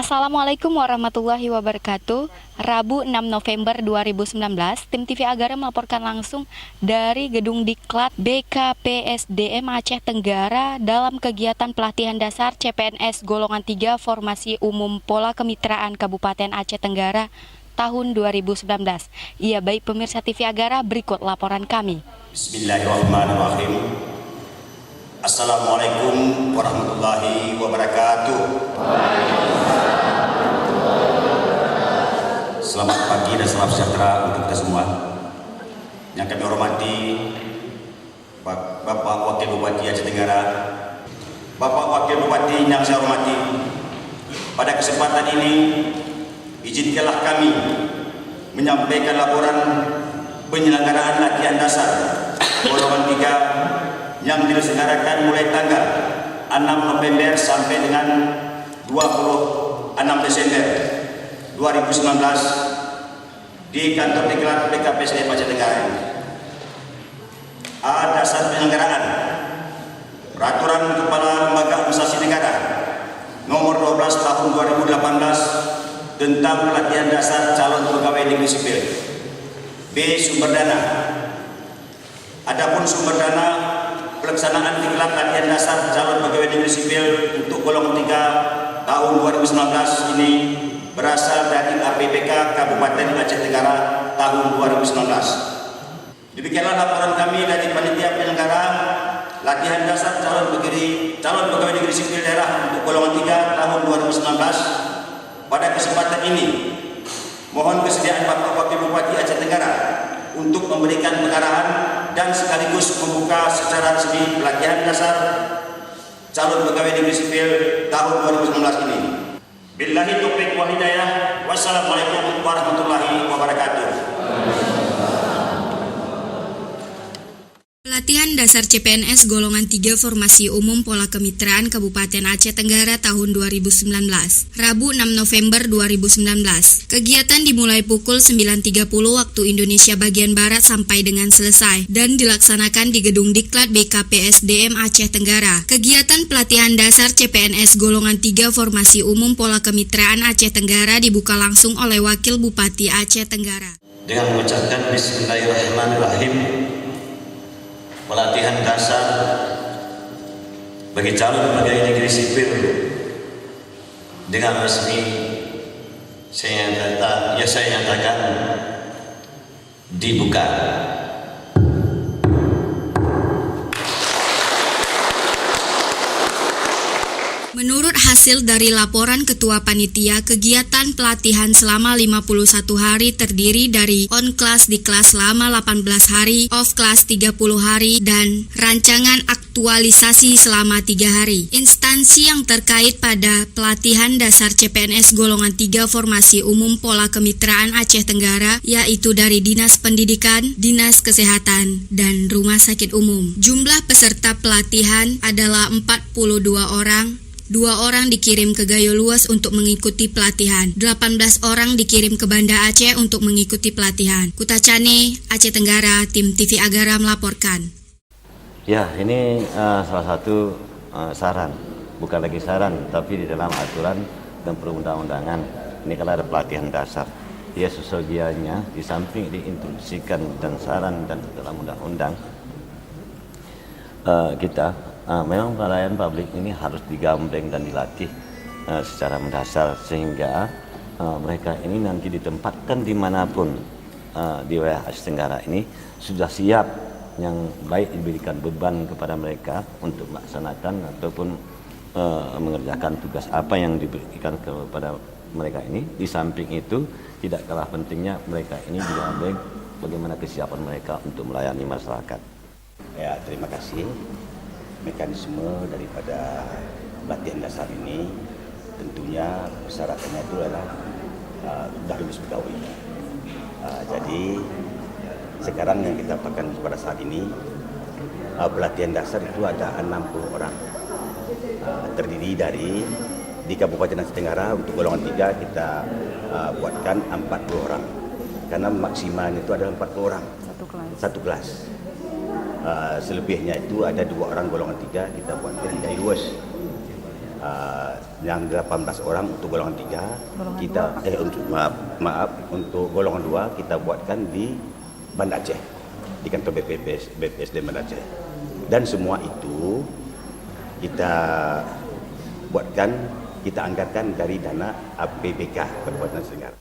Assalamualaikum warahmatullahi wabarakatuh. Rabu 6 November 2019, tim TV Agara melaporkan langsung dari Gedung Diklat BKPSDM Aceh Tenggara dalam kegiatan pelatihan dasar CPNS Golongan 3 Formasi Umum Pola Kemitraan Kabupaten Aceh Tenggara tahun 2019. Iya, baik pemirsa TV Agara, berikut laporan kami. Bismillahirrahmanirrahim. Assalamualaikum warahmatullahi wabarakatuh. Selamat pagi dan salam sejahtera untuk kita semua. Yang kami hormati Bapak Wakil Bupati Aceh Tenggara, Bapak Wakil Bupati yang saya hormati, pada kesempatan ini izinkanlah kami menyampaikan laporan penyelenggaraan latihan dasar golongan 3 yang diselenggarakan mulai tanggal 6 November sampai dengan 26 Desember 2019 di kantor diklat BKPSDM Aceh Tenggara ini. Ada dasar penyelenggaraan Peraturan Kepala Lembaga Administrasi Negara Nomor 12 Tahun 2018 tentang pelatihan dasar calon pegawai negeri sipil. B. Sumber dana. Adapun sumber dana pelaksanaan diklat latihan dasar calon pegawai negeri sipil untuk golongan 3 tahun 2019 ini berasal dari APBK Kabupaten Aceh Tenggara tahun 2019. Demikianlah laporan kami dari panitia penyelenggara latihan dasar calon pegawai negeri sipil daerah untuk golongan 3 tahun 2019. Pada kesempatan ini, mohon kesediaan Bapak Wakil Bupati Aceh Tenggara untuk memberikan pengarahan dan sekaligus membuka secara resmi pelatihan dasar calon pegawai negeri sipil tahun 2019 ini. Billahi taufiq wal hidayah. Wassalamualaikum warahmatullahi wabarakatuh. Pelatihan dasar CPNS Golongan 3 Formasi Umum Pola Kemitraan Kabupaten Aceh Tenggara tahun 2019, Rabu 6 November 2019. Kegiatan dimulai pukul 9.30 waktu Indonesia bagian Barat sampai dengan selesai dan dilaksanakan di Gedung Diklat BKPSDM Aceh Tenggara. Kegiatan pelatihan dasar CPNS Golongan 3 Formasi Umum Pola Kemitraan Aceh Tenggara dibuka langsung oleh Wakil Bupati Aceh Tenggara. Dengan mengucapkan Bismillahirrahmanirrahim, pelatihan dasar bagi calon pegawai negeri sipil dengan resmi saya nyatakan dibuka. Menurut hasil dari laporan Ketua Panitia, kegiatan pelatihan selama 51 hari terdiri dari on class di kelas selama 18 hari, off class 30 hari, dan rancangan aktualisasi selama 3 hari. Instansi yang terkait pada pelatihan dasar CPNS Golongan 3 Formasi Umum Pola Kemitraan Aceh Tenggara, yaitu dari Dinas Pendidikan, Dinas Kesehatan, dan Rumah Sakit Umum. Jumlah peserta pelatihan adalah 42 orang. 2 orang dikirim ke Gayo Luas untuk mengikuti pelatihan. 18 orang dikirim ke Banda Aceh untuk mengikuti pelatihan. Kutacane, Aceh Tenggara, tim TV Agara melaporkan. Ya, ini salah satu saran. Bukan lagi saran, tapi di dalam aturan dan perundang-undangan. Ini kalau ada pelatihan dasar. Ya, sesuainya di samping diinstruksikan dan saran dan dalam undang-undang kita memang pelayanan publik ini harus digambreng dan dilatih secara mendasar sehingga mereka ini nanti ditempatkan dimanapun di wilayah Aceh Tenggara ini sudah siap, yang baik diberikan beban kepada mereka untuk melaksanakan ataupun mengerjakan tugas apa yang diberikan kepada mereka ini. Di samping itu tidak kalah pentingnya mereka ini digambreng bagaimana kesiapan mereka untuk melayani masyarakat. Ya, terima kasih. Mekanisme daripada pelatihan dasar ini tentunya persyaratannya itu adalah sudah lulus pegawai. Jadi sekarang yang kita lakukan pada saat ini pelatihan dasar itu ada 60 orang, terdiri dari di Kabupaten Aceh Tenggara untuk golongan 3 kita buatkan 40 orang karena maksimalnya itu adalah 40 orang satu kelas. Selebihnya itu ada 2 orang golongan 3 kita buatkan dari luas. yang 18 orang untuk golongan 3 kita untuk maaf untuk golongan 2 kita buatkan di Banda Aceh, di kantor BPSD Banda Aceh. Dan semua itu kita buatkan, kita anggarkan dari dana APBK Kabupaten Serenggara.